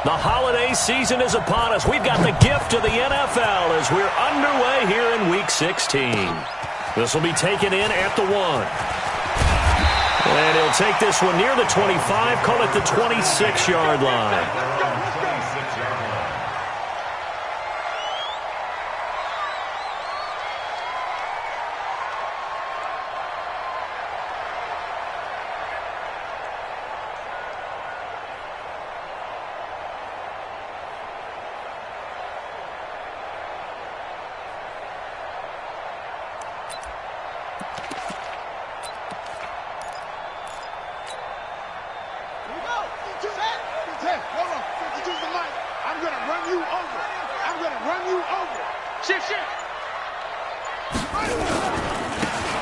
The holiday season is upon us. We've got the gift of the NFL as we're underway here in Week 16. This will be taken in at the 1. And he'll take this one near the 25, call it the 26-yard line.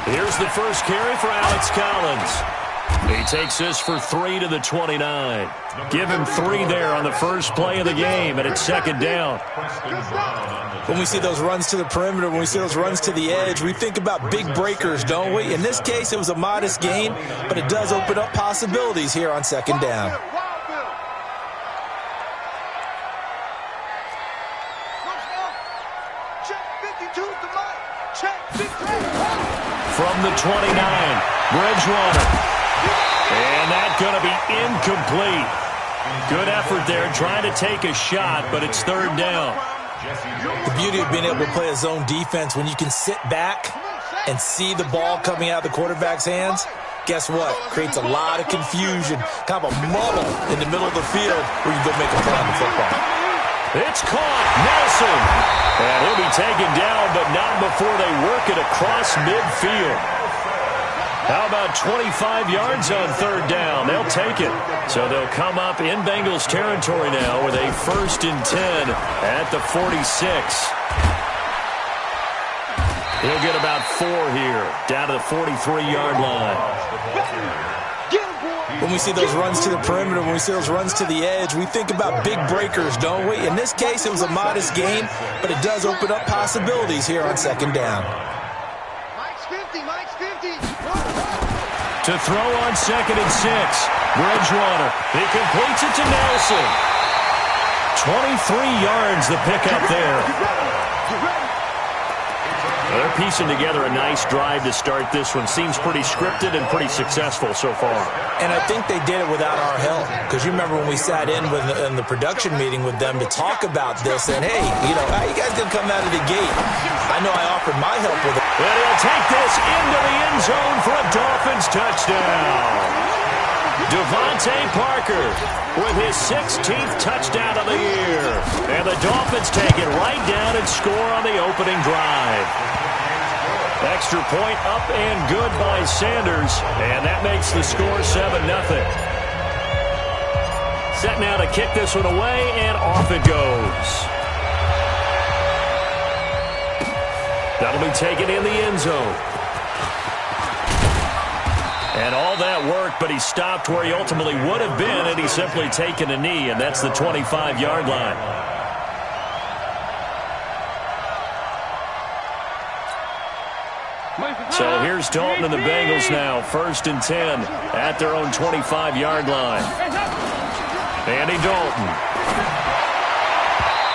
Here's the first carry for Alex Collins. He takes this for 3 to the 29. Give him 3 there on the first play of the game, and it's second down. When we see those runs to the perimeter, when we see those runs to the edge, we think about big breakers, don't we? In this case, it was a modest gain, but it does open up possibilities here on second down. From the 29, Bridgewater. And that's going to be incomplete. Good effort there trying to take a shot, but it's third down. The beauty of being able to play a zone defense when you can sit back and see the ball coming out of the quarterback's hands, guess what? Creates a lot of confusion, kind of a muddle in the middle of the field where you go make a play on the football. It's caught. Nelson. And he'll be taken down, but not before they work it across midfield. How about 25 yards on third down? They'll take it. So they'll come up in Bengals territory now with a 1st and 10 at the 46. He'll get about 4 here, down to the 43-yard line. When we see those runs to the perimeter, when we see those runs to the edge, we think about big breakers, don't we? In this case, it was a modest gain, but it does open up possibilities here on second down. To throw on 2nd and 6, Bridgewater. He completes it to Nelson. 23 yards the pickup there. They're piecing together a nice drive to start this one. Seems pretty scripted and pretty successful so far. And I think they did it without our help. Because you remember when we sat in the production meeting with them to talk about this, and hey, how you guys going to come out of the gate? I know I offered my help with it. And he'll take this into the end zone for a Dolphins touchdown. Devontae Parker with his 16th touchdown of the year. And the Dolphins take it right down and score on the opening drive. Extra point up and good by Sanders. And that makes the score 7-0. Set now to kick this one away, and off it goes. That'll be taken in the end zone. And all that work, but he stopped where he ultimately would have been had he simply taken a knee, and that's the 25-yard line. So here's Dalton and the Bengals now, 1st and 10 at their own 25-yard line. Andy Dalton.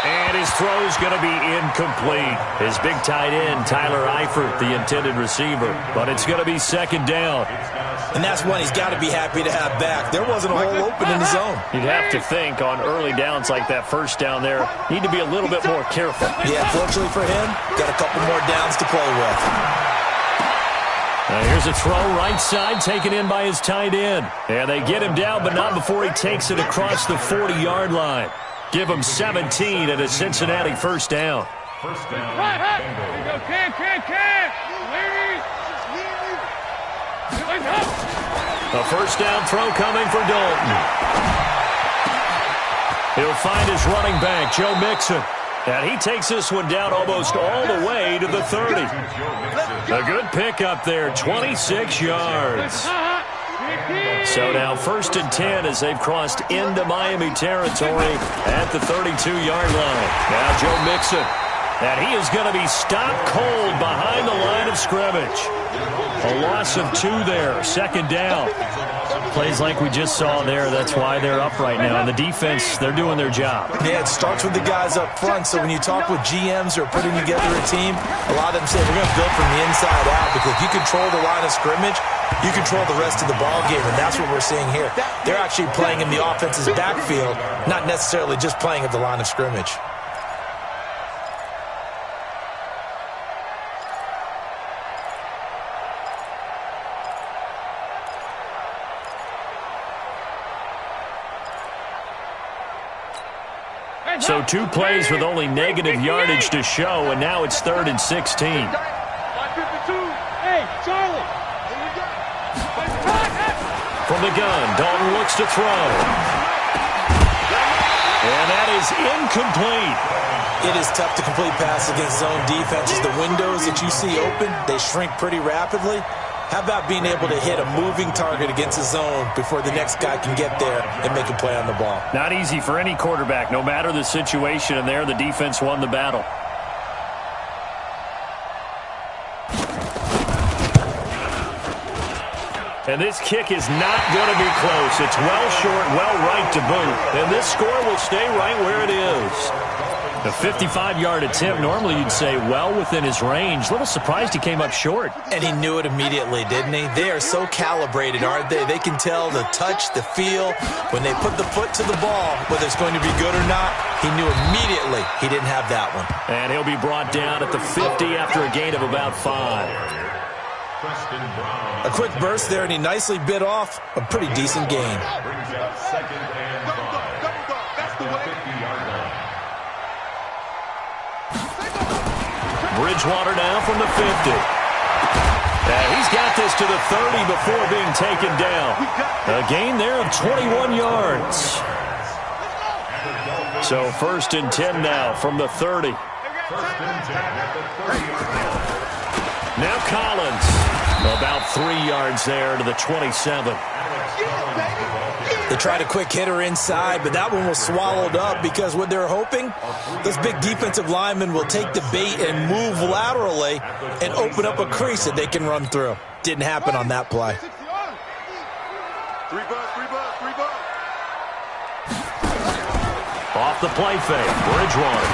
And his throw's going to be incomplete. His big tight end, Tyler Eifert, the intended receiver. But it's going to be second down. And that's one he's got to be happy to have back. There wasn't a hole open in the zone. You'd have to think on early downs like that first down there, need to be a little bit more careful. Yeah, fortunately for him, got a couple more downs to play with. Now here's a throw right side taken in by his tight end. And they get him down, but not before he takes it across the 40-yard line. Give him 17 at a Cincinnati first down. First down. A first down throw coming for Dalton. He'll find his running back, Joe Mixon. And he takes this one down almost all the way to the 30. A good pickup there, 26 yards. So now 1st and 10 as they've crossed into Miami territory at the 32-yard line. Now Joe Mixon. And he is going to be stopped cold behind the line of scrimmage. A loss of 2 there, second down. Plays like we just saw there, that's why they're up right now. And the defense, they're doing their job. Yeah, it starts with the guys up front. So when you talk with GMs who are putting together a team, a lot of them say we're going to build from the inside out, because if you control the line of scrimmage, you control the rest of the ball game, and that's what we're seeing here. They're actually playing in the offense's backfield, not necessarily just playing at the line of scrimmage. So 2 plays with only negative yardage to show, and now it's 3rd and 16. Hey, Charlie! From the gun, Dalton looks to throw. And that is incomplete. It is tough to complete passes against zone defenses. The windows that you see open, they shrink pretty rapidly. How about being able to hit a moving target against a zone before the next guy can get there and make a play on the ball? Not easy for any quarterback, no matter the situation, and there the defense won the battle. And this kick is not going to be close. It's well short, well right to boot. And this score will stay right where it is. A 55-yard attempt, normally you'd say well within his range. A little surprised he came up short. And he knew it immediately, didn't he? They are so calibrated, aren't they? They can tell the touch, the feel. When they put the foot to the ball, whether it's going to be good or not, he knew immediately he didn't have that one. And he'll be brought down at the 50 after a gain of about 5. A quick burst there, and he nicely bit off a pretty decent gain. Bridgewater now from the 50. He's got this to the 30 before being taken down. A gain there of 21 yards. So 1st and 10 now from the 30. Now Collins, about 3 yards there to the 27. They tried a quick hitter inside, but that one was swallowed up because what they're hoping, this big defensive lineman will take the bait and move laterally and open up a crease that they can run through. Didn't happen on that play. Off the play fake, Bridgewater.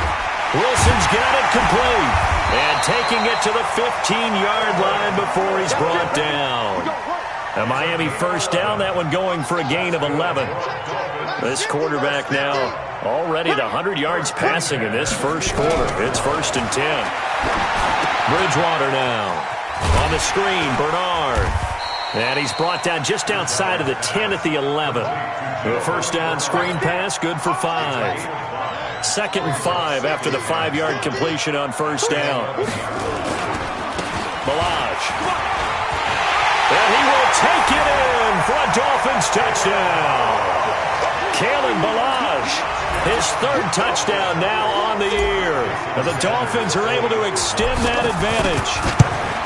Wilson's got it complete. And taking it to the 15-yard line before he's brought down. A Miami first down, that one going for a gain of 11. This quarterback now already at 100 yards passing in this first quarter. It's 1st and 10. Bridgewater now on the screen, Bernard. And he's brought down just outside of the 10 at the 11. The first down screen pass, good for 5. 2nd and 5 after the 5-yard completion on first down. Ballage. And he will take it in for a Dolphins touchdown. Kalen Ballage, his 3rd touchdown now on the year. And the Dolphins are able to extend that advantage.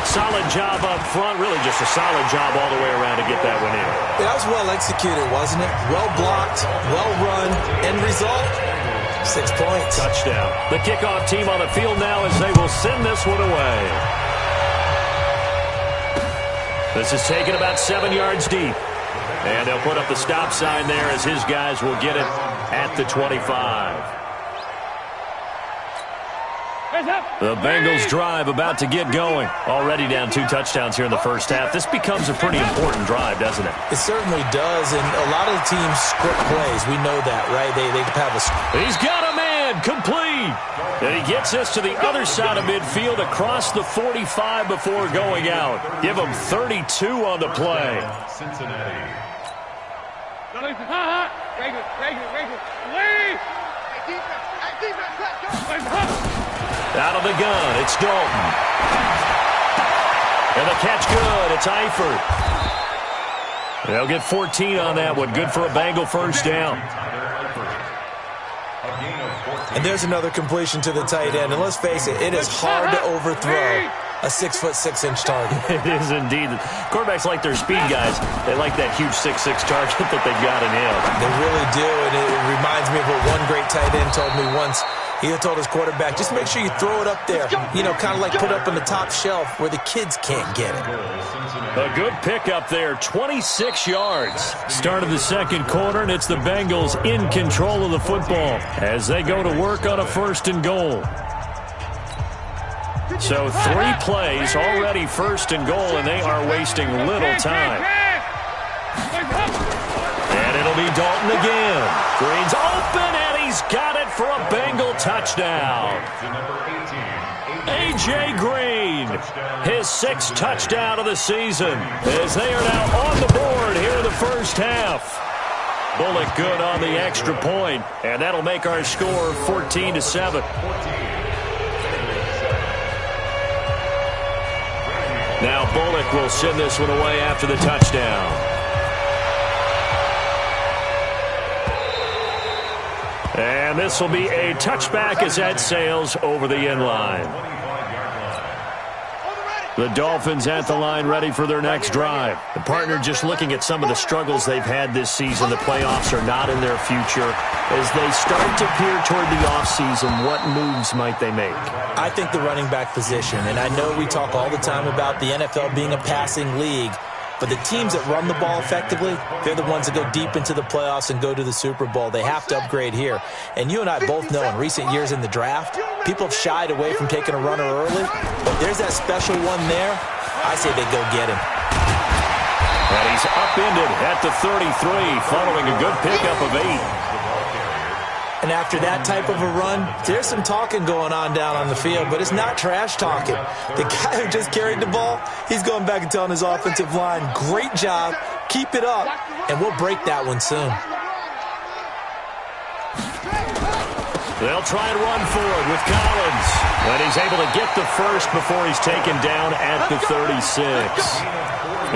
Solid job up front, really just a solid job all the way around to get that one in. That was well executed, wasn't it? Well blocked, well run, end result, 6 points. Touchdown. The kickoff team on the field now as they will send this one away. This is taken about 7 yards deep. And they'll put up the stop sign there as his guys will get it at the 25. The Bengals drive about to get going. Already down 2 touchdowns here in the first half. This becomes a pretty important drive, doesn't it? It certainly does, and a lot of the teams script plays. We know that, right? They have a... He's got a man, complete. And he gets us to the other side of midfield across the 45 before going out. Give him 32 on the play. Cincinnati. Out of the gun, it's Dalton. And the catch good, it's Eifert. They'll get 14 on that one. Good for a Bengal first down. And there's another completion to the tight end. And let's face it, it is hard to overthrow a 6'6" target. It is indeed. Quarterbacks like their speed guys. They like that huge 6'6" target that they've got in him. They really do, and it reminds me of what one great tight end told me once. He told his quarterback, just make sure you throw it up there. You know, kind of like put it up on the top shelf where the kids can't get it. A good pick up there, 26 yards. Start of the second quarter, and it's the Bengals in control of the football as they go to work on a 1st and goal. So 3 plays, already 1st and goal, and they are wasting little time. And it'll be Dalton again. Green's open, and he's got it for a Bengal touchdown. A.J. Green, his 6th touchdown of the season, as they are now on the board here in the first half. Bullock good on the extra point, and that'll make our score 14-7. Now Bullock will send this one away after the touchdown. And this will be a touchback as that sails over the end line. The Dolphins at the line ready for their next drive. The partner just looking at some of the struggles they've had this season. The playoffs are not in their future. As they start to peer toward the offseason, what moves might they make? I think the running back position, and I know we talk all the time about the NFL being a passing league, but the teams that run the ball effectively, they're the ones that go deep into the playoffs and go to the Super Bowl. They have to upgrade here. And you and I both know in recent years in the draft, people have shied away from taking a runner early. But there's that special one there. I say they go get him. And he's upended at the 33 following a good pickup of 8. And after that type of a run, there's some talking going on down on the field, but it's not trash talking. The guy who just carried the ball, he's going back and telling his offensive line, great job, keep it up, and we'll break that one soon. They'll try and run forward with Collins. And he's able to get the first before he's taken down at the 36.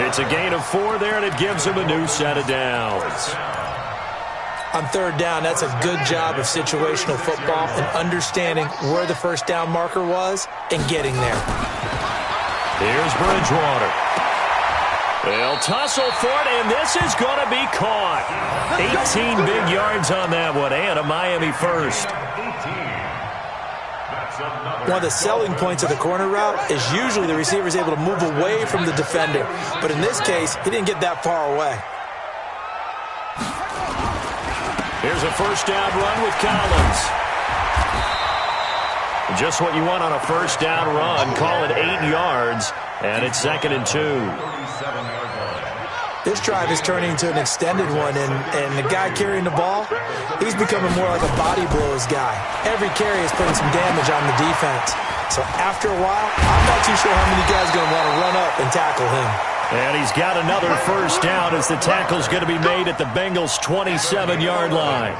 It's a gain of 4 there, and it gives him a new set of downs. On 3rd down, that's a good job of situational football and understanding where the first down marker was and getting there. Here's Bridgewater. They'll tussle for it, and this is going to be caught. 18 big yards on that one, and a Miami first. One of the selling points of the corner route is usually the receiver is able to move away from the defender. But in this case, he didn't get that far away. Here's a first down run with Collins. Just what you want on a first down run. Call it 8 yards, and it's 2nd and 2. This drive is turning into an extended one, and the guy carrying the ball, he's becoming more like a body blows guy. Every carry is putting some damage on the defense. So after a while, I'm not too sure how many guys are going to want to run up and tackle him. And he's got another first down as the tackle's going to be made at the Bengals' 27-yard line.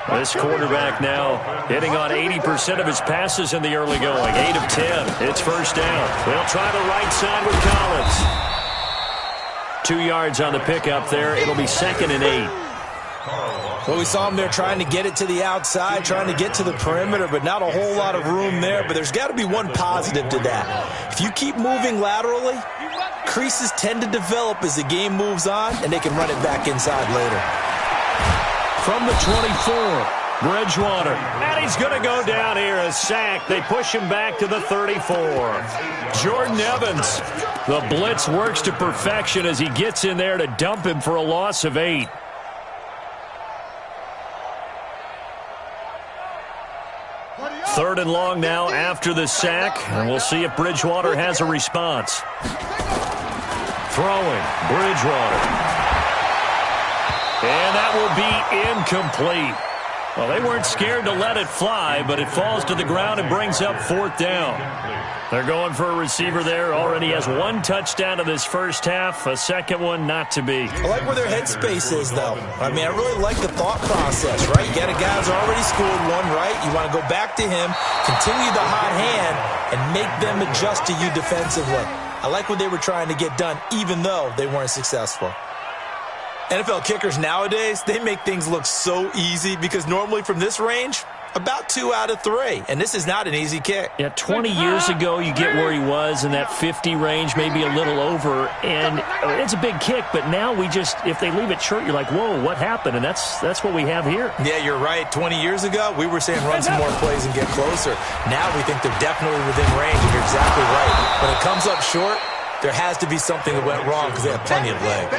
This quarterback now hitting on 80% of his passes in the early going. 8 of 10. It's first down. They'll try the right side with Collins. 2 yards on the pickup there. It'll be 2nd and 8. Well, we saw him there trying to get it to the outside, trying to get to the perimeter, but not a whole lot of room there. But there's got to be one positive to that. If you keep moving laterally, creases tend to develop as the game moves on, and they can run it back inside later. From the 24, Bridgewater. And he's going to go down here, a sack. They push him back to the 34. Jordan Evans. The blitz works to perfection as he gets in there to dump him for a loss of 8. Third and long now after the sack, and we'll see if Bridgewater has a response. Throwing, Bridgewater. And that will be incomplete. Well, they weren't scared to let it fly, but it falls to the ground and brings up 4th down. They're going for a receiver there. Already has 1 touchdown in this first half, a second one not to be. I like where their headspace is, though. I mean, I really like the thought process, right? You got a guy who's already scored 1, right? You want to go back to him, continue the hot hand, and make them adjust to you defensively. I like what they were trying to get done, even though they weren't successful. NFL kickers nowadays, they make things look so easy because normally from this range, About 2 out of 3, and this is not an easy kick. Yeah, 20 years ago, you get where he was in that 50 range, maybe a little over, and it's a big kick, but now we just, if they leave it short, you're like, whoa, what happened? And that's what we have here. Yeah, you're right. 20 years ago, we were saying run some more plays and get closer. Now we think they're definitely within range, and you're exactly right. When it comes up short, there has to be something that went wrong because they have plenty of leg.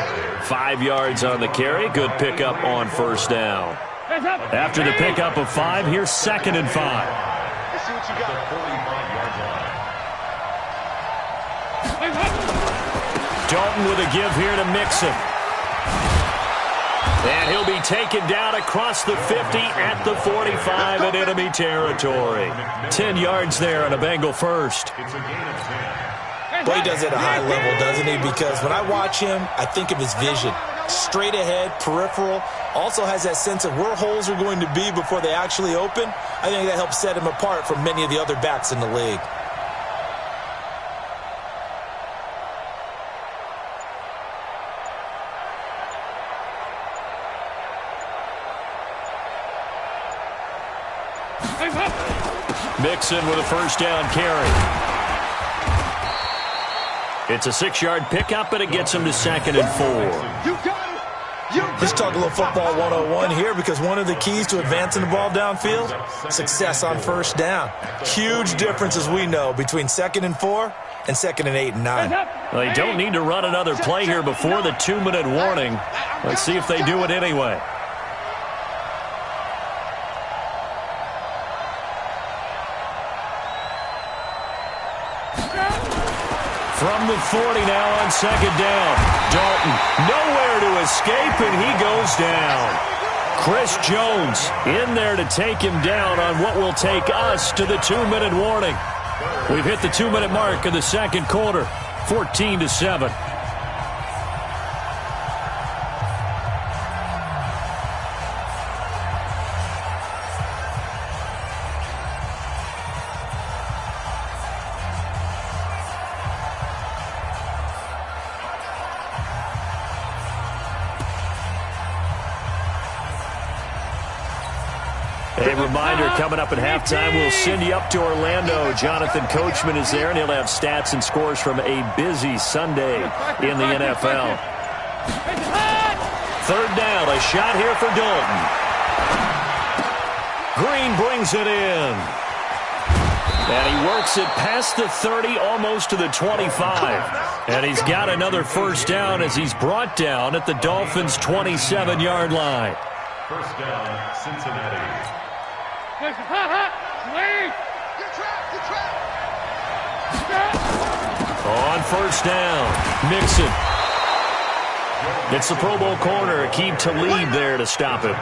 5 yards on the carry. Good pickup on first down. After the pickup of 5, here's 2nd and 5. Let's see what you got. 45-yard line. Dalton with a give here to Mixon. And he'll be taken down across the 50 at the 45 in enemy territory. 10 yards there on a Bengal first. Boy, he does it at a high level, doesn't he? Because when I watch him, I think of his vision. Straight ahead, peripheral, also has that sense of where holes are going to be before they actually open. I think that helps set him apart from many of the other backs in the league. Mixon with a first down carry. It's a 6-yard pickup, and it gets him to 2nd and 4. Let's talk a little football 101 here, because one of the keys to advancing the ball downfield, success on first down. Huge difference, as we know, between 2nd and 4 and 2nd and 8 and 9. Well, they don't need to run another play here before the 2-minute warning. Let's see if they do it anyway. From the 40 now on 2nd down. Dalton nowhere to escape, and he goes down. Chris Jones in there to take him down on what will take us to the 2-minute warning. We've hit the 2-minute mark of the second quarter, 14-7. A reminder, coming up at halftime, we'll send you up to Orlando. Jonathan Coachman is there, and he'll have stats and scores from a busy Sunday in the NFL. 3rd down, a shot here for Dalton. Green brings it in. And he works it past the 30, almost to the 25. And he's got another first down as he's brought down at the Dolphins' 27-yard line. First down, Cincinnati. On first down, Mixon. It's the Pro Bowl corner, Aqib Talib there to stop it.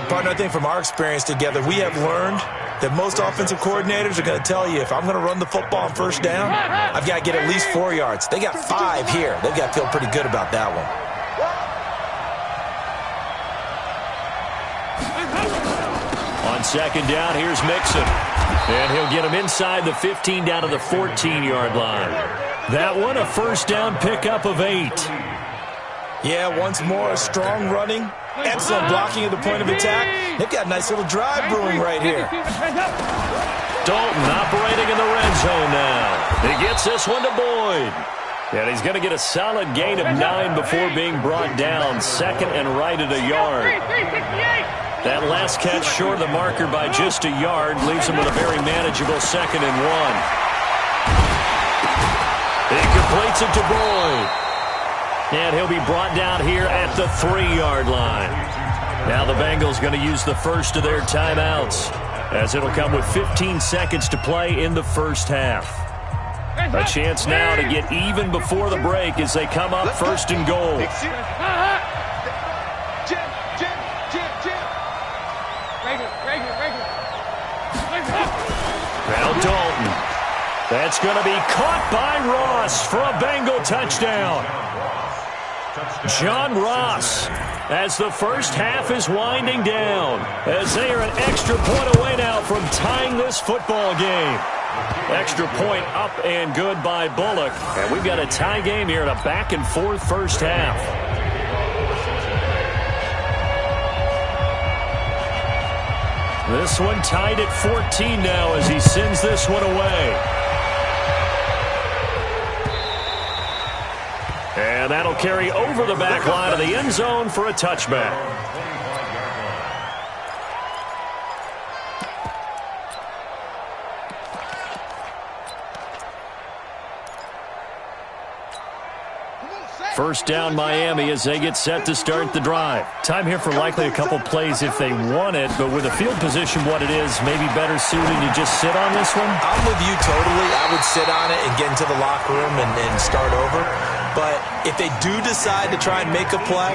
Partner, I think from our experience together, we have learned that most offensive coordinators are going to tell you, if I'm going to run the football on first down, I've got to get at least 4 yards. They got 5 here. They've got to feel pretty good about that one. On 2nd down, here's Mixon. And he'll get him inside the 15 down to the 14-yard line. That one, a first down pickup of 8. Yeah, once more, strong running, excellent blocking at the point of attack. They've got a nice little drive brewing right here. Dalton operating in the red zone now. He gets this one to Boyd. And he's going to get a solid gain of 9 before being brought down. 2nd and right at a yard. That last catch short of the marker by just a yard leaves him with a very manageable 2nd and 1. He completes it to Boyd. And he'll be brought down here at the 3-yard line. Now the Bengals going to use the first of their timeouts, as it'll come with 15 seconds to play in the first half. A chance now to get even before the break as they come up 1st and goal. Now Dalton. That's going to be caught by Ross for a Bengal touchdown. John Ross, as the first half is winding down, as they are an extra point away now from tying this football game. Extra point up and good by Bullock. And we've got a tie game here in a back-and-forth first half. 2 This one tied at 14 now as he sends this one away. And that'll carry over the back line of the end zone for a touchback. First down Miami as they get set to start the drive. Time here for likely a couple plays if they want it, but with a field position what it is, maybe better suited to just sit on this one? I'm with you totally. I would sit on it and get into the locker room and start over. But if they do decide to try and make a play,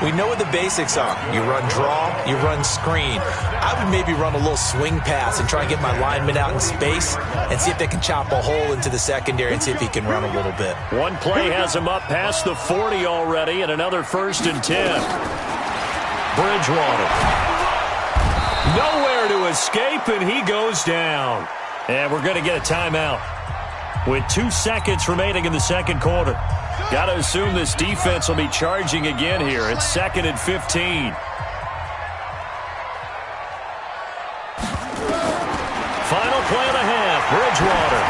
we know what the basics are. You run draw, you run screen. I would maybe run a little swing pass and try and get my lineman out in space and see if they can chop a hole into the secondary and see if he can run a little bit. One play has him up past the 40 already, and another 1st and 10. Bridgewater. Nowhere to escape, and he goes down. And we're going to get a timeout with 2 seconds remaining in the second quarter. Got to assume this defense will be charging again here. It's 2nd and 15. Final play of the half. Bridgewater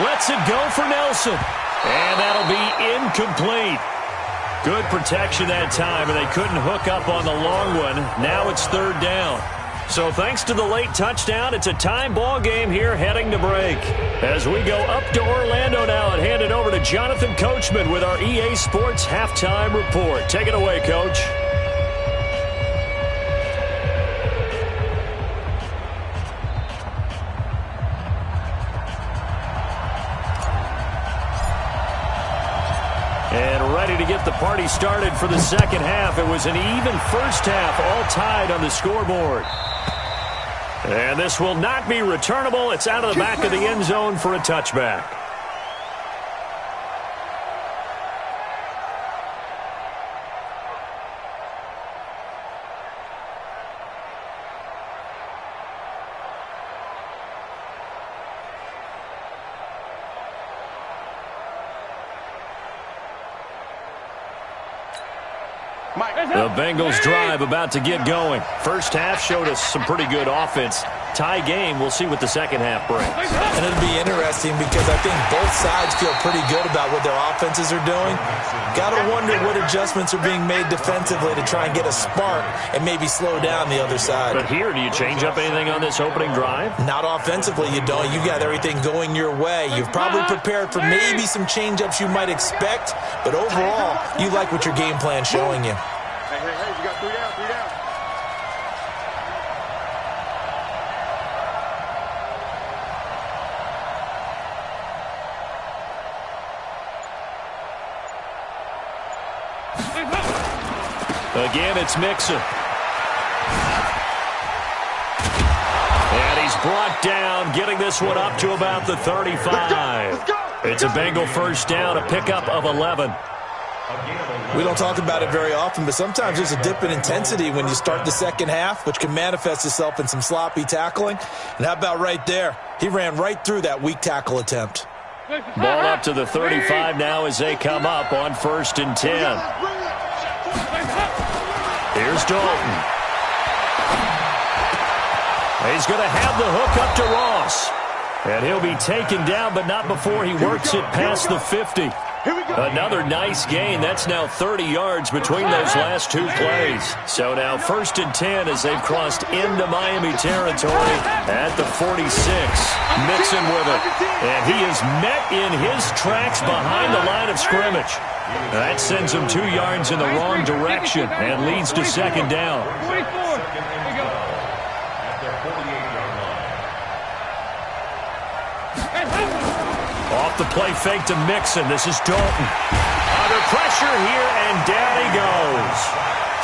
lets it go for Nelson. And that'll be incomplete. Good protection that time, and they couldn't hook up on the long one. Now it's 3rd down. So thanks to the late touchdown, it's a time ball game here heading to break. As we go up to Orlando now and hand it over to Jonathan Coachman with our EA Sports Halftime Report. Take it away, Coach. And ready to get the party started for the second half. It was an even first half, all tied on the scoreboard. And this will not be returnable. It's out of the back of the end zone for a touchback. The Bengals drive about to get going. First half showed us some pretty good offense. Tie game, we'll see what the second half brings. And it'll be interesting because I think both sides feel pretty good about what their offenses are doing. Got to wonder what adjustments are being made defensively to try and get a spark and maybe slow down the other side. But here, do you change up anything on this opening drive? Not offensively, you don't. You got everything going your way. You've probably prepared for maybe some change-ups you might expect, but overall, you like what your game plan's showing you. Hey, you got 3 down, 3 down. Again, it's Mixon. And he's brought down, getting this one up to about the 35. Let's go. It's a Bengal first down, a pickup of 11. We don't talk about it very often, but sometimes there's a dip in intensity when you start the second half, which can manifest itself in some sloppy tackling. And how about right there? He ran right through that weak tackle attempt. Ball up to the 35 now as they come up on 1st and 10. Here's Dalton. He's going to have the hook up to Ross. And he'll be taken down, but not before he works it past the 50. Another nice gain. That's now 30 yards between those last 2 plays. So now 1st and 10 as they've crossed into Miami territory at the 46. Mixon with it. And he is met in his tracks behind the line of scrimmage. That sends him 2 yards in the wrong direction and leads to 2nd down. Off the play fake to Mixon. This is Dalton. Under pressure here, and down he goes.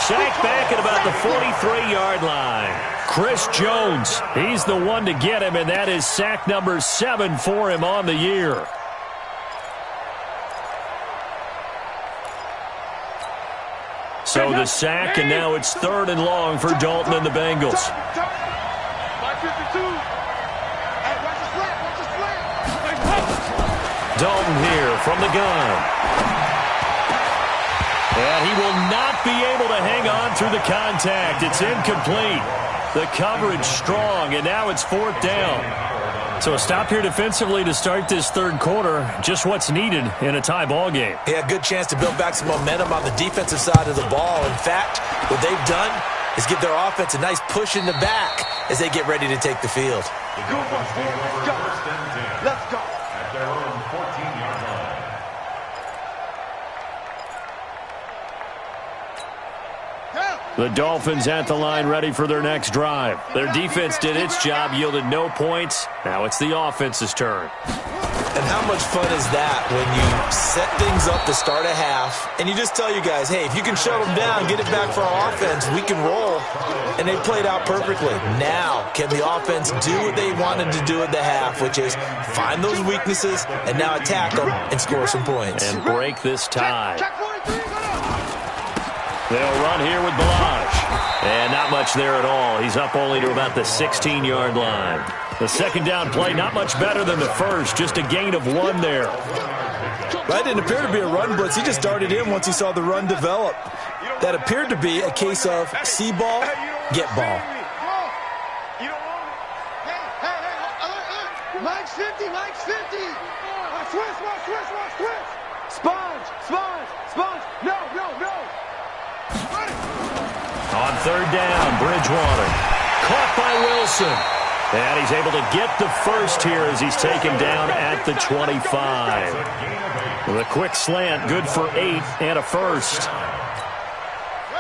Sacked back at about the 43-yard line. Chris Jones, he's the one to get him, and that is sack number 7 for him on the year. So the sack, and now it's 3rd and long for Dalton and the Bengals. Dalton here from the gun. And he will not be able to hang on through the contact. It's incomplete. The coverage strong, and now it's 4th down. So a stop here defensively to start this third quarter. Just what's needed in a tie ball game. Yeah, good chance to build back some momentum on the defensive side of the ball. In fact, what they've done is give their offense a nice push in the back as they get ready to take the field. Let's go. Let's go. At their own 14-yard line. The Dolphins at the line ready for their next drive. Their defense did its job, yielded no points. Now it's the offense's turn. And how much fun is that when you set things up to start a half and you just tell you guys, hey, if you can shut them down, get it back for our offense, we can roll. And they played out perfectly. Now, can the offense do what they wanted to do at the half, which is find those weaknesses and now attack them and score some points. And break this tie. They'll run here with Balaj. And not much there at all. He's up only to about the 16-yard line. The second down play, not much better than the first. Just a gain of 1 there. That didn't appear to be a run blitz. He just darted in once he saw the run develop. That appeared to be a case of see ball, get ball. Mike's 50, Mike's 50. Switch. Sponge. No. On third down, Bridgewater. Caught by Wilson. And he's able to get the first here as he's taken down at the 25. With a quick slant, good for 8 and a first.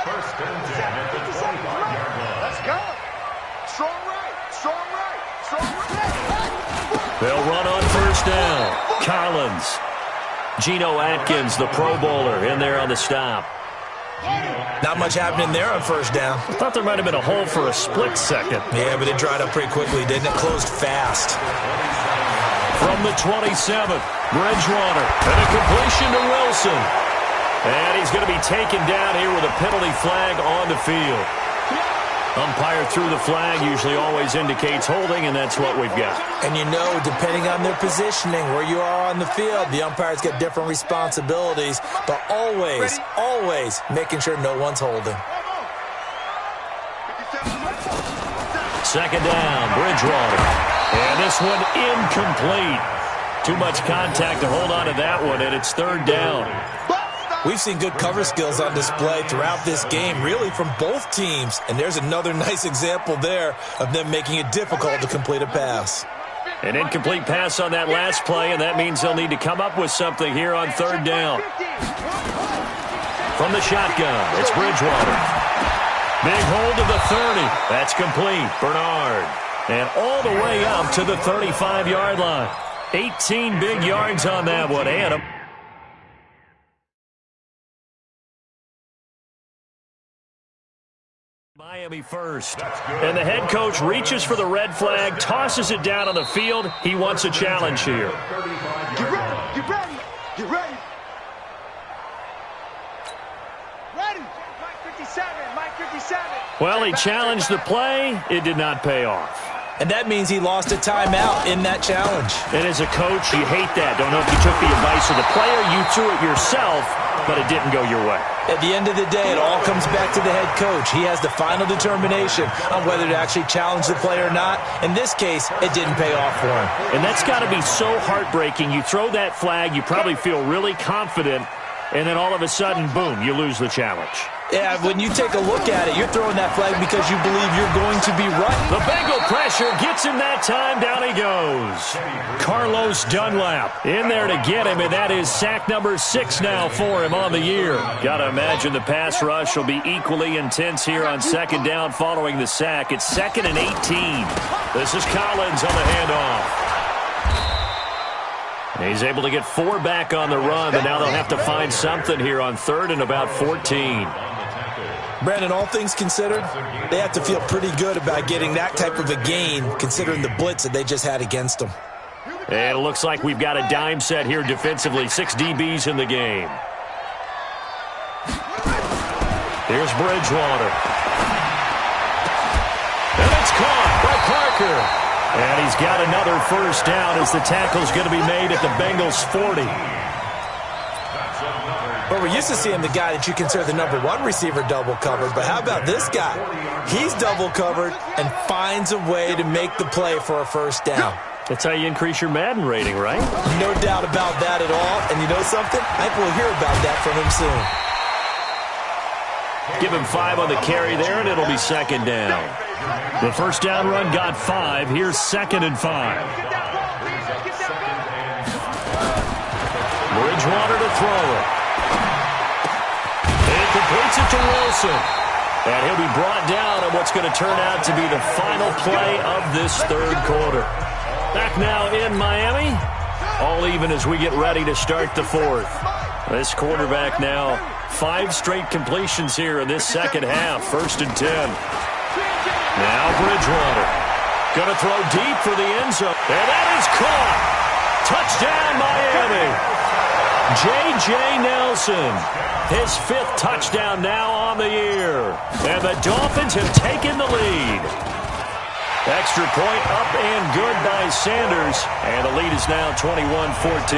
First and 10 at the 25-yard line. Let's go. Strong right. They'll run on first down. Collins. Geno Atkins, the Pro Bowler, in there on the stop. Not much happening there on first down. I thought there might have been a hole for a split second. Yeah, but it dried up pretty quickly, didn't it? Closed fast. From the 27th, Bridgewater. And a completion to Wilson. And he's going to be taken down here with a penalty flag on the field. Umpire threw the flag, usually always indicates holding, and that's what we've got. And you know, depending on their positioning, where you are on the field, the umpires get different responsibilities, but always making sure no one's holding. Second down, Bridgewater. And this one incomplete. Too much contact to hold on to that one, and it's third down. We've seen good cover skills on display throughout this game, really from both teams. And there's another nice example there of them making it difficult to complete a pass. An incomplete pass on that last play, and that means they'll need to come up with something here on third down. From the shotgun, it's Bridgewater. Big hold to the 30. That's complete. Bernard. And all the way up to the 35-yard line. 18 big yards on that one, and Miami first. And the head coach reaches for the red flag, tosses it down on the field. He wants a challenge here. Get ready. Mike 57. Well, he challenged the play. It did not pay off. And that means he lost a timeout in that challenge. And as a coach, you hate that. Don't know if you took the advice of the player, you threw it yourself, but it didn't go your way. At the end of the day, it all comes back to the head coach. He has the final determination on whether to actually challenge the play or not. In this case, it didn't pay off for him. And that's got to be so heartbreaking. You throw that flag, you probably feel really confident, and then all of a sudden, boom, you lose the challenge. Yeah, when you take a look at it, you're throwing that flag because you believe you're going to be right. The Bengal pressure gets him that time. Down he goes. Carlos Dunlap in there to get him, and that is sack number 6 now for him on the year. Got to imagine the pass rush will be equally intense here on second down following the sack. It's 2nd and 18. This is Collins on the handoff. He's able to get 4 back on the run, but now they'll have to find something here on 3rd and about 14. Brandon, all things considered, they have to feel pretty good about getting that type of a gain, considering the blitz that they just had against them. And it looks like we've got a dime set here defensively. 6 DBs in the game. Here's Bridgewater. And it's caught by Parker. And he's got another first down as the tackle's going to be made at the Bengals' 40. That's another Well, we're used to seeing the guy that you consider the number one receiver double covered, but how about this guy? He's double covered and finds a way to make the play for a first down. That's how you increase your Madden rating, right? No doubt about that at all. And you know something? I think we'll hear about that from him soon. Give him 5 on the carry there, and it'll be second down. The first down run got 5. Here's 2nd and 5. Bridgewater to throw it. And completes it to Wilson. And he'll be brought down on what's going to turn out to be the final play of this third quarter. Back now in Miami. All even as we get ready to start the fourth. This quarterback now 5 straight completions here in this second half. 1st and 10. Now Bridgewater. Going to throw deep for the end zone. And that is caught. Touchdown Miami. J.J. Nelson. His 5th touchdown now on the year. And the Dolphins have taken the lead. Extra point up and good by Sanders. And the lead is now 21-14.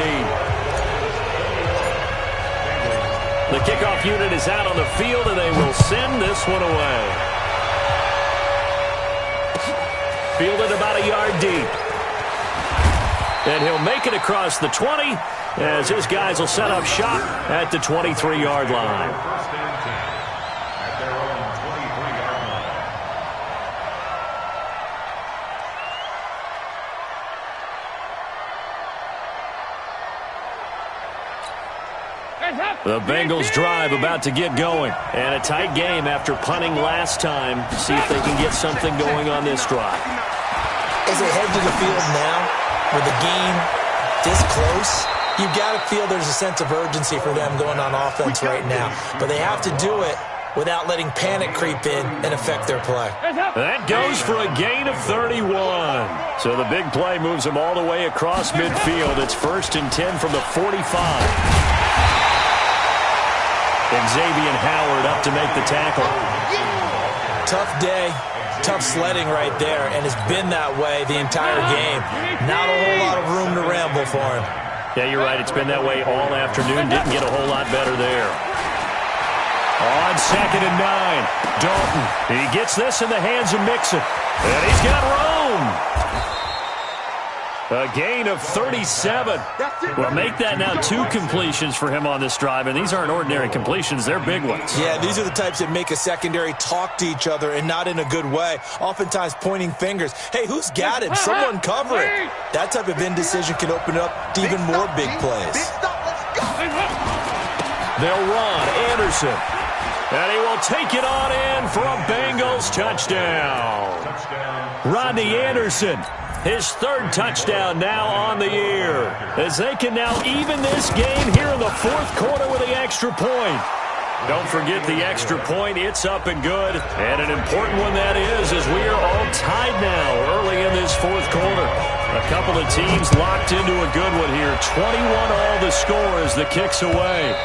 The kickoff unit is out on the field, and they will send this one away. Fielded about a yard deep. And he'll make it across the 20 as his guys will set up shop at the 23-yard line. The Bengals drive about to get going. And a tight game after punting last time. See if they can get something going on this drive. As they head to the field now, with the game this close, you've got to feel there's a sense of urgency for them going on offense right now. But they have to do it without letting panic creep in and affect their play. That goes for a gain of 31. So the big play moves them all the way across midfield. It's 1st and 10 from the 45. Xavier Howard up to make the tackle. Tough day, tough sledding right there, and it's been that way the entire game. Not a whole lot of room to ramble for him. Yeah, you're right. It's been that way all afternoon. Didn't get a whole lot better there. On 2nd and 9, Dalton. He gets this in the hands of Mixon. And he's got room. A gain of 37. Well, make that now 2 completions for him on this drive, and these aren't ordinary completions. They're big ones. Yeah, these are the types that make a secondary talk to each other and not in a good way. Oftentimes pointing fingers. Hey, who's got it? Someone cover it. That type of indecision can open up to even more big plays. They'll run. Anderson. And he will take it on in for a Bengals touchdown. Rodney Anderson. His 3rd touchdown now on the year, as they can now even this game here in the 4th quarter with the extra point. Don't forget the extra point. It's up and good, and an important one that is, as we are all tied now early in this 4th quarter. A couple of teams locked into a good one here. 21 all the score as the kick's away.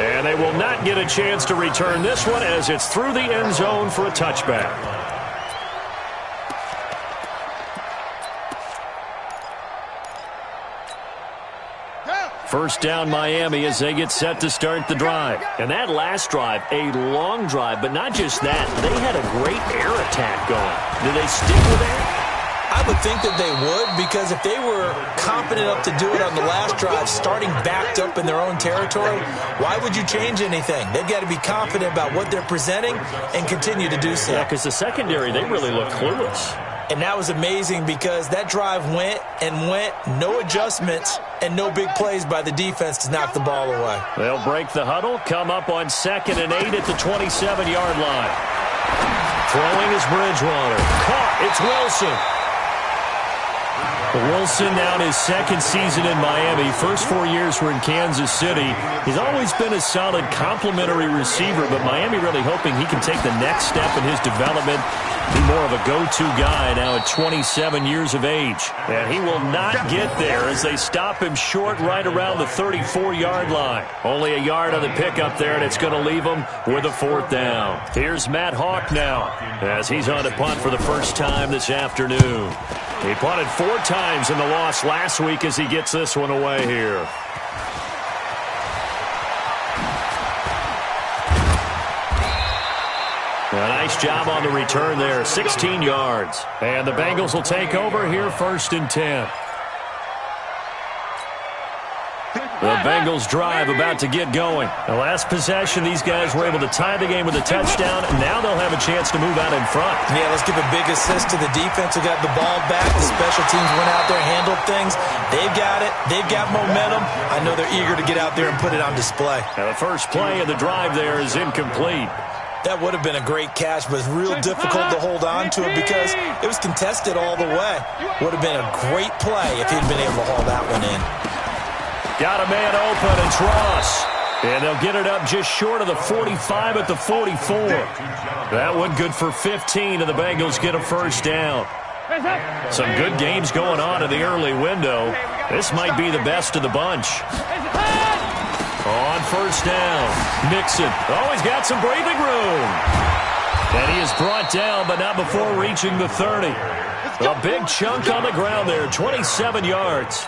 And they will not get a chance to return this one as it's through the end zone for a touchback. First down Miami as they get set to start the drive. And that last drive, a long drive, but not just that. They had a great air attack going. Do they stick with that? I would think that they would, because if they were confident enough to do it on the last drive, starting backed up in their own territory, why would you change anything? They've got to be confident about what they're presenting and continue to do so. Yeah, because the secondary, they really look clueless. And that was amazing because that drive went and went, no adjustments, and no big plays by the defense to knock the ball away. They'll break the huddle, come up on 2nd and 8 at the 27-yard line. Throwing is Bridgewater. Caught. It's Wilson. Wilson now in his 2nd season in Miami. First 4 years were in Kansas City. He's always been a solid complementary receiver, but Miami really hoping he can take the next step in his development, be more of a go-to guy now at 27 years of age. And he will not get there as they stop him short right around the 34-yard line. Only a yard on the pickup there, and it's going to leave him with a 4th down. Here's Matt Hawk now as he's on to punt for the first time this afternoon. He punted 4 times in the loss last week as he gets this one away here. A nice job on the return there, 16 yards. And the Bengals will take over here, 1st and 10. The Bengals drive about to get going. The last possession, these guys were able to tie the game with a touchdown. Now they'll have a chance to move out in front. Yeah, let's give a big assist to the defense who got the ball back. The special teams went out there, handled things. They've got it. They've got momentum. I know they're eager to get out there and put it on display. Now the first play of the drive there is incomplete. That would have been a great catch, but it's real difficult to hold on to it because it was contested all the way. Would have been a great play if he'd been able to haul that one in. Got a man open, it's Ross. And they'll get it up just short of the 45 at the 44. That one good for 15, and the Bengals get a first down. Some good games going on in the early window. This might be the best of the bunch. On first down, Mixon. Oh, he's got some breathing room. And he is brought down, but not before reaching the 30. A big chunk on the ground there, 27 yards.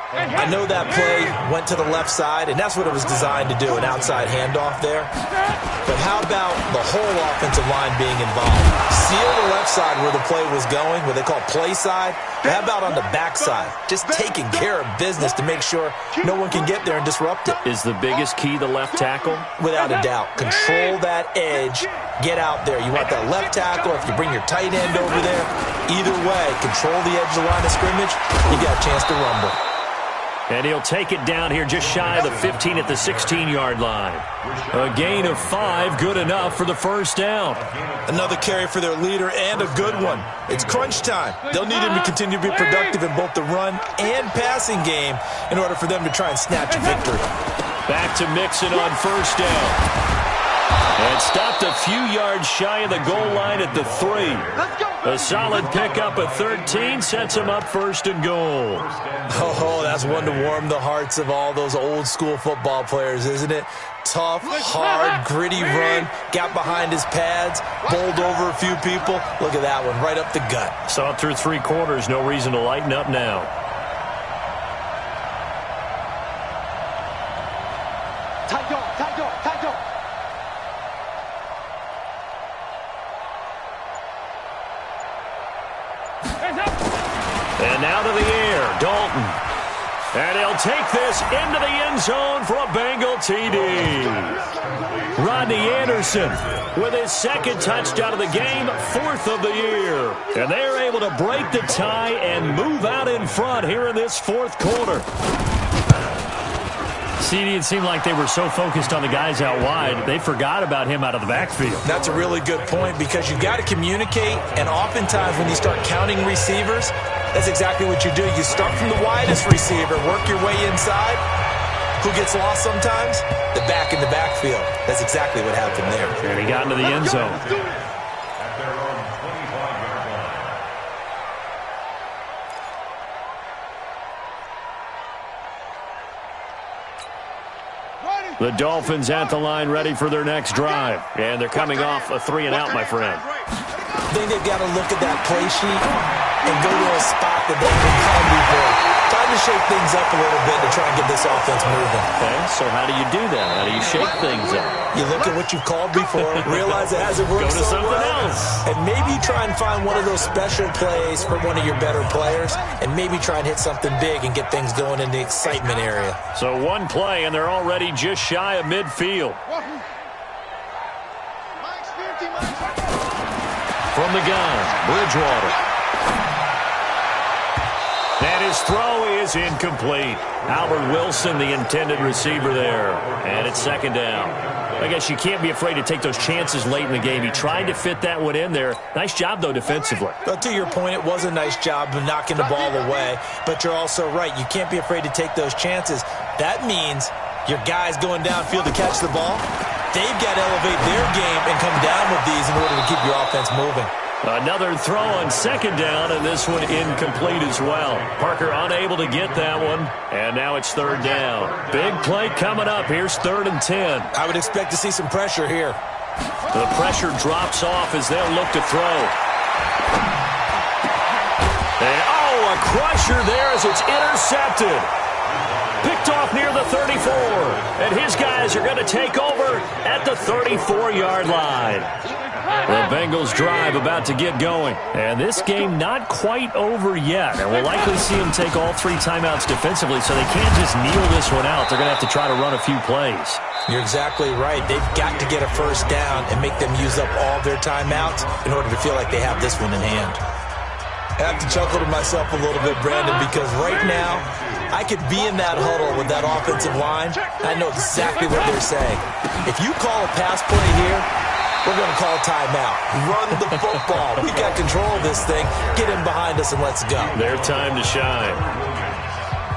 I know that play went to the left side, and that's what it was designed to do, an outside handoff there. But how about the whole offensive line being involved? Seal the left side where the play was going, what they call play side. But how about on the back side? Just taking care of business to make sure no one can get there and disrupt it. Is the biggest key the left tackle? Without a doubt. Control that edge. Get out there. You want that left tackle. If you bring your tight end over there, either way, control the edge of the line of scrimmage, you got a chance to rumble. And he'll take it down here just shy of the 15 at the 16-yard line. A gain of 5, good enough for the first down. Another carry for their leader and a good one. It's crunch time. They'll need him to continue to be productive in both the run and passing game in order for them to try and snatch a victory. Back to Mixon on first down. And stopped a few yards shy of the goal line at the 3. A solid pickup of 13 sets him up 1st and goal. Oh, that's one to warm the hearts of all those old school football players, isn't it? Tough, hard, gritty run, got behind his pads, bowled over a few people. Look at that one, right up the gut. Saw it through 3 quarters, no reason to lighten up now. Tight dog, tight dog, tight dog. And now to the air, Dalton. And he'll take this into the end zone for a Bengal TD. Rodney Anderson with his 2nd touchdown of the game, 4th of the year. And they're able to break the tie and move out in front here in this 4th quarter. CD, it seemed like they were so focused on the guys out wide, they forgot about him out of the backfield. That's a really good point because you've got to communicate, and oftentimes when you start counting receivers, that's exactly what you do. You start from the widest receiver, work your way inside. Who gets lost sometimes? The back in the backfield. That's exactly what happened there. And he got into the end zone. The Dolphins at the line ready for their next drive. And they're coming off a 3-and-out, my friend. I think they've got to look at that play sheet and go to a spot that they've been called before. Time to shake things up a little bit to try and get this offense moving. Okay, so how do you do that? How do you shake things up? You look at what you've called before, realize it hasn't worked Go to so something well, else. and maybe try and find one of those special plays for one of your better players, and maybe try and hit something big and get things going in the excitement area. So one play, and they're already just shy of midfield. From the gun, Bridgewater. And his throw is incomplete. Albert Wilson, the intended receiver there. And it's 2nd down. I guess you can't be afraid to take those chances late in the game. He tried to fit that one in there. Nice job, though, defensively. But to your point, it was a nice job of knocking the ball away. But you're also right. You can't be afraid to take those chances. That means your guys going downfield to catch the ball, they've got to elevate their game and come down with these in order to keep your offense moving. Another throw on 2nd down, and this one incomplete as well. Parker unable to get that one, and now it's 3rd down. Big play coming up. Here's 3rd and 10. I would expect to see some pressure here. The pressure drops off as they'll look to throw. And, a crusher there as it's intercepted. Picked off near the 34, and his guys are going to take over at the 34-yard line. The Bengals drive about to get going. And this game not quite over yet. And we'll likely see them take all 3 timeouts defensively, so they can't just kneel this one out. They're going to have to try to run a few plays. You're exactly right. They've got to get a first down and make them use up all their timeouts in order to feel like they have this one in hand. I have to chuckle to myself a little bit, Brandon, because right now I could be in that huddle with that offensive line. I know exactly what they're saying. If you call a pass play here, we're going to call timeout. Run the football. We got control of this thing. Get him behind us and let's go. Their time to shine.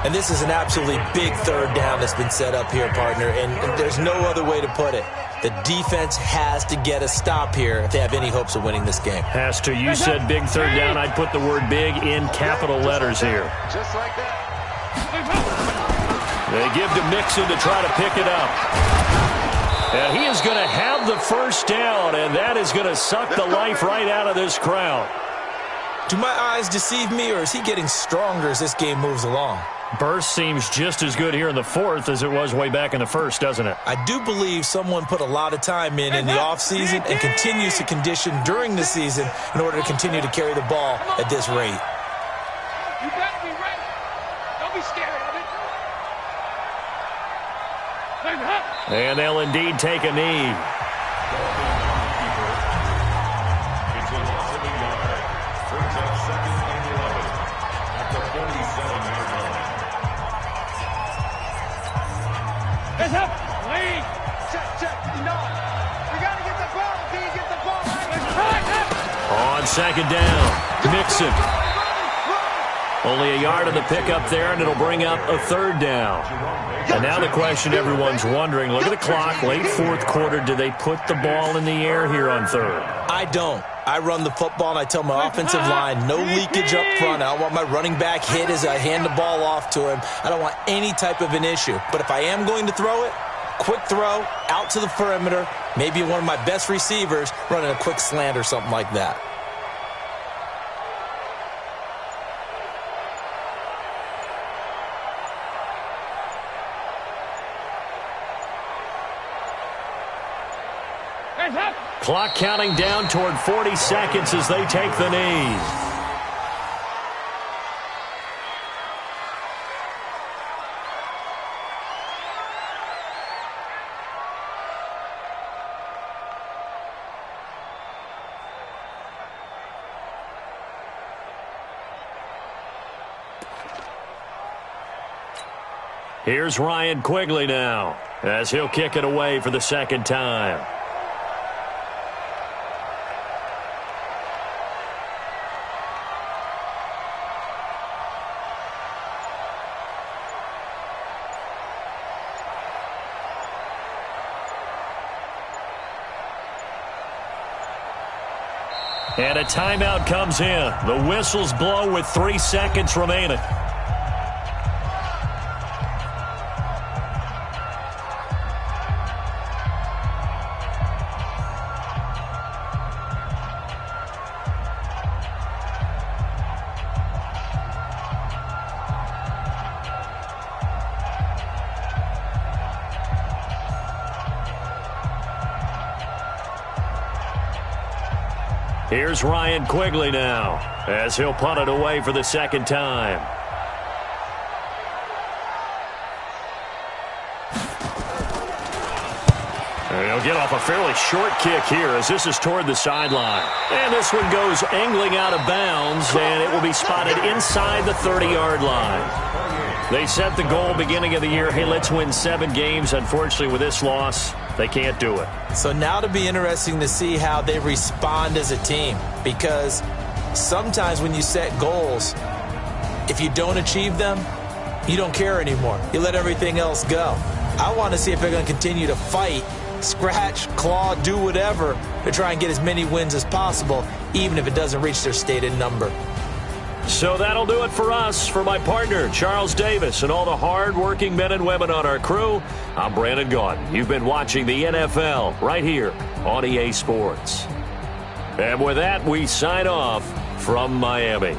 And this is an absolutely big third down that's been set up here, partner, and there's no other way to put it. The defense has to get a stop here if they have any hopes of winning this game. Has to. You said big third down. I'd put the word big in capital letters here. Just like that. They give to Mixon to try to pick it up. And he is going to have the first down, and that is going to suck the life right out of this crowd. Do my eyes deceive me, or is he getting stronger as this game moves along? Burst seems just as good here in the fourth as it was way back in the first, doesn't it? I do believe someone put a lot of time in the offseason and continues to condition during the season in order to continue to carry the ball at this rate. You better be ready. Don't be scared of it. And they'll indeed take a knee. It's a loss of a yard. Brings up 2nd and 11 at the 47-yard line. It's up. Lead. Check. No. We got to get the ball. Can you get the ball? On 2nd down, Mixon. Only a yard of the pickup there, and it'll bring up a 3rd down. And now the question everyone's wondering, look at the clock, late 4th quarter, do they put the ball in the air here on 3rd? I don't. I run the football, and I tell my offensive line, no leakage up front. I don't want my running back hit as I hand the ball off to him. I don't want any type of an issue. But if I am going to throw it, quick throw, out to the perimeter, maybe one of my best receivers running a quick slant or something like that. Clock counting down toward 40 seconds as they take the knee. Here's Ryan Quigley now as he'll kick it away for the 2nd time. And a timeout comes in. The whistles blow with 3 seconds remaining. Here's Ryan Quigley now as he'll punt it away for the 2nd time. And he'll get off a fairly short kick here as this is toward the sideline. And this one goes angling out of bounds, and it will be spotted inside the 30-yard line. They set the goal beginning of the year, hey, let's win 7 games. Unfortunately, with this loss, they can't do it. So now to be interesting to see how they respond as a team, because sometimes when you set goals, if you don't achieve them, you don't care anymore. You let everything else go. I want to see if they're going to continue to fight, scratch, claw, do whatever to try and get as many wins as possible, even if it doesn't reach their stated number. So that'll do it for us. For my partner, Charles Davis, and all the hard-working men and women on our crew, I'm Brandon Gaudin. You've been watching the NFL right here on EA Sports. And with that, we sign off from Miami.